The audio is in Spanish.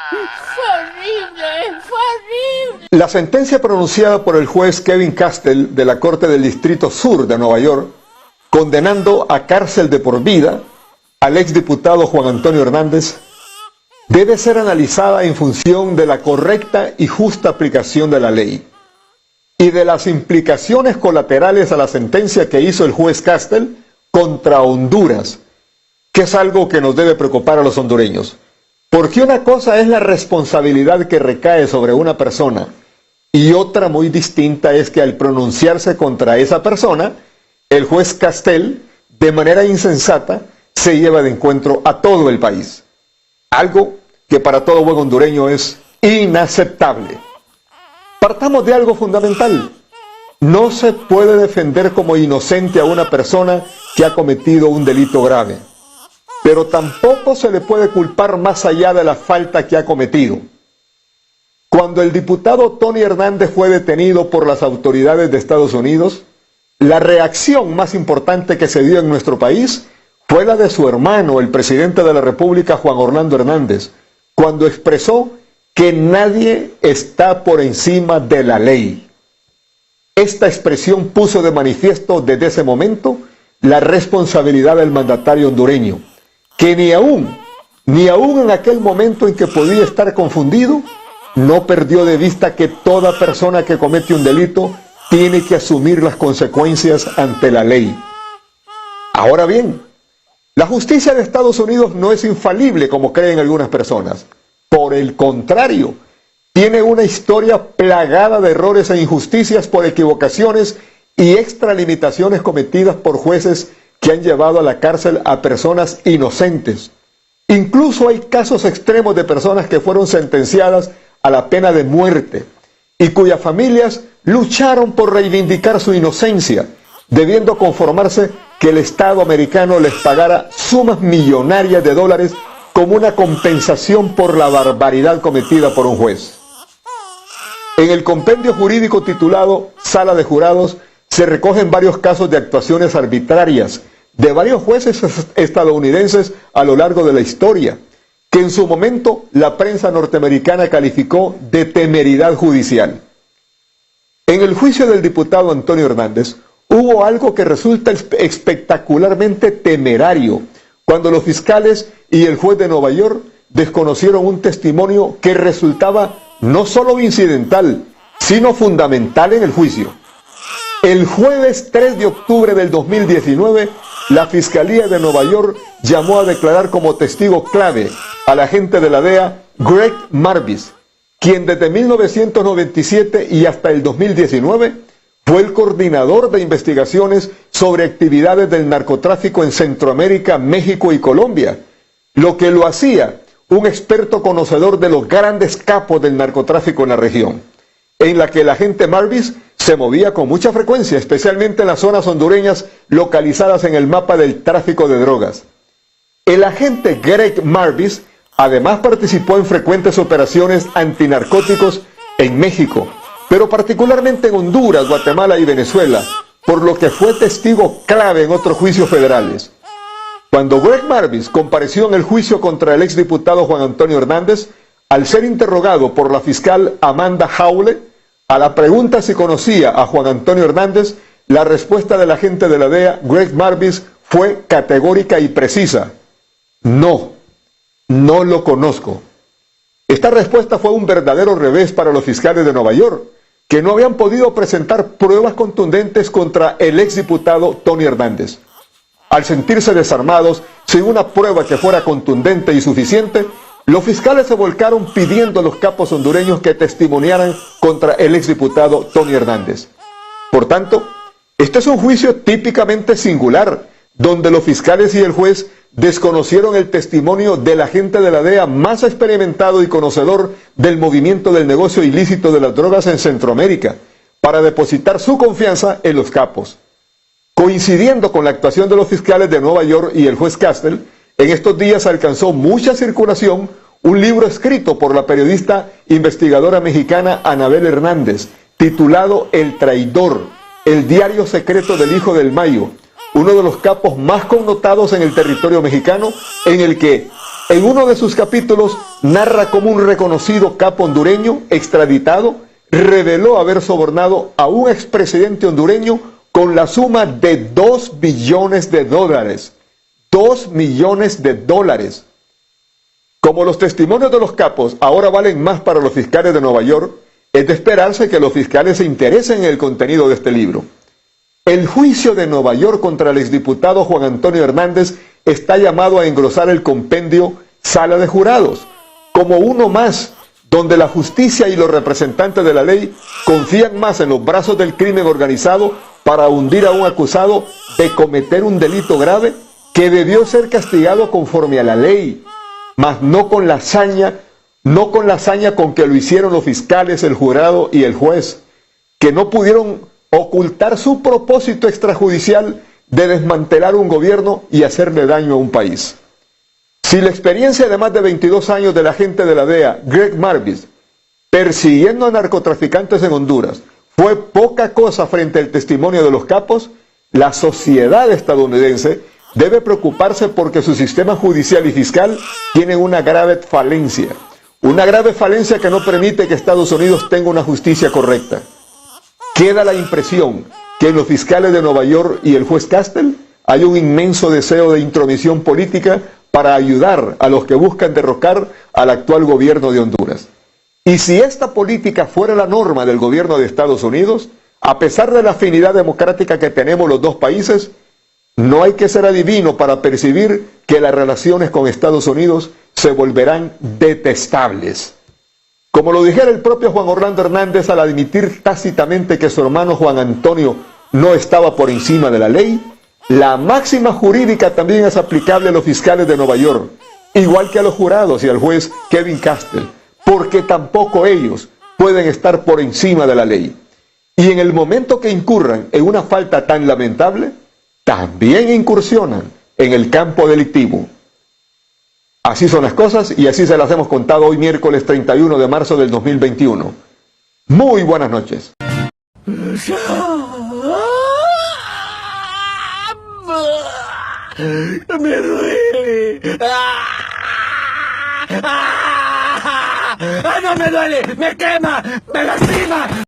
Fue horrible, fue horrible. La sentencia pronunciada por el juez Kevin Castell de la Corte del Distrito Sur de Nueva York, condenando a cárcel de por vida al exdiputado Juan Antonio Hernández, debe ser analizada en función de la correcta y justa aplicación de la ley y de las implicaciones colaterales a la sentencia que hizo el juez Castell contra Honduras, que es algo que nos debe preocupar a los hondureños. Porque una cosa es la responsabilidad que recae sobre una persona y otra muy distinta es que al pronunciarse contra esa persona, el juez Castell, de manera insensata, se lleva de encuentro a todo el país. Algo que para todo buen hondureño es inaceptable. Partamos de algo fundamental. No se puede defender como inocente a una persona que ha cometido un delito grave, pero tampoco se le puede culpar más allá de la falta que ha cometido. Cuando el diputado Tony Hernández fue detenido por las autoridades de Estados Unidos, la reacción más importante que se dio en nuestro país fue la de su hermano, el presidente de la República, Juan Orlando Hernández, cuando expresó que nadie está por encima de la ley. Esta expresión puso de manifiesto desde ese momento la responsabilidad del mandatario hondureño, que ni aún en aquel momento en que podía estar confundido, no perdió de vista que toda persona que comete un delito tiene que asumir las consecuencias ante la ley. Ahora bien, la justicia de Estados Unidos no es infalible como creen algunas personas. Por el contrario, tiene una historia plagada de errores e injusticias por equivocaciones y extralimitaciones cometidas por jueces que han llevado a la cárcel a personas inocentes. Incluso hay casos extremos de personas que fueron sentenciadas a la pena de muerte y cuyas familias lucharon por reivindicar su inocencia, debiendo conformarse que el Estado americano les pagara sumas millonarias de dólares como una compensación por la barbaridad cometida por un juez. En el compendio jurídico titulado Sala de Jurados se recogen varios casos de actuaciones arbitrarias de varios jueces estadounidenses a lo largo de la historia, que en su momento la prensa norteamericana calificó de temeridad judicial. En el juicio del diputado Antonio Hernández hubo algo que resulta espectacularmente temerario, cuando los fiscales y el juez de Nueva York desconocieron un testimonio que resultaba no solo incidental, sino fundamental en el juicio. El jueves 3 de octubre del 2019, la Fiscalía de Nueva York llamó a declarar como testigo clave al agente de la DEA, Greg Marvis, quien desde 1997 y hasta el 2019 fue el coordinador de investigaciones sobre actividades del narcotráfico en Centroamérica, México y Colombia, lo que lo hacía un experto conocedor de los grandes capos del narcotráfico en la región, en la que el agente Marvis se movía con mucha frecuencia, especialmente en las zonas hondureñas localizadas en el mapa del tráfico de drogas. El agente Greg Marvis además participó en frecuentes operaciones antinarcóticos en México, pero particularmente en Honduras, Guatemala y Venezuela, por lo que fue testigo clave en otros juicios federales. Cuando Greg Marvis compareció en el juicio contra el exdiputado Juan Antonio Hernández, al ser interrogado por la fiscal Amanda Howlett, a la pregunta si conocía a Juan Antonio Hernández, la respuesta del agente de la DEA, Greg Marvis, fue categórica y precisa: no lo conozco. Esta respuesta fue un verdadero revés para los fiscales de Nueva York, que no habían podido presentar pruebas contundentes contra el exdiputado Tony Hernández. Al sentirse desarmados, sin una prueba que fuera contundente y suficiente, los fiscales se volcaron pidiendo a los capos hondureños que testimoniaran contra el exdiputado Tony Hernández. Por tanto, este es un juicio típicamente singular, donde los fiscales y el juez desconocieron el testimonio del agente de la DEA más experimentado y conocedor del movimiento del negocio ilícito de las drogas en Centroamérica, para depositar su confianza en los capos. Coincidiendo con la actuación de los fiscales de Nueva York y el juez Castell, en estos días alcanzó mucha circulación un libro escrito por la periodista investigadora mexicana Anabel Hernández, titulado El Traidor, el diario secreto del Hijo del Mayo, uno de los capos más connotados en el territorio mexicano, en el que en uno de sus capítulos narra cómo un reconocido capo hondureño extraditado reveló haber sobornado a un expresidente hondureño con la suma de 2 billones de dólares. 2 millones de dólares. Como los testimonios de los capos ahora valen más para los fiscales de Nueva York, es de esperarse que los fiscales se interesen en el contenido de este libro. El juicio de Nueva York contra el exdiputado Juan Antonio Hernández está llamado a engrosar el compendio Sala de Jurados, como uno más, donde la justicia y los representantes de la ley confían más en los brazos del crimen organizado para hundir a un acusado de cometer un delito grave que debió ser castigado conforme a la ley, mas no con la hazaña con que lo hicieron los fiscales, el jurado y el juez, que no pudieron ocultar su propósito extrajudicial de desmantelar un gobierno y hacerle daño a un país. Si la experiencia de más de 22 años del agente de la DEA, Greg Marvis, persiguiendo a narcotraficantes en Honduras, fue poca cosa frente al testimonio de los capos, la sociedad estadounidense debe preocuparse porque su sistema judicial y fiscal tienen una grave falencia que no permite que Estados Unidos tenga una justicia correcta. Queda la impresión que en los fiscales de Nueva York y el juez Castle hay un inmenso deseo de intromisión política para ayudar a los que buscan derrocar al actual gobierno de Honduras. Y si esta política fuera la norma del gobierno de Estados Unidos, a pesar de la afinidad democrática que tenemos los dos países, no hay que ser adivino para percibir que las relaciones con Estados Unidos se volverán detestables. Como lo dijera el propio Juan Orlando Hernández al admitir tácitamente que su hermano Juan Antonio no estaba por encima de la ley, la máxima jurídica también es aplicable a los fiscales de Nueva York, igual que a los jurados y al juez Kevin Castle, porque tampoco ellos pueden estar por encima de la ley. Y en el momento que incurran en una falta tan lamentable, también incursionan en el campo delictivo. Así son las cosas y así se las hemos contado hoy miércoles 31 de marzo del 2021. Muy buenas noches. Me duele. No me duele, me quema, me lastima.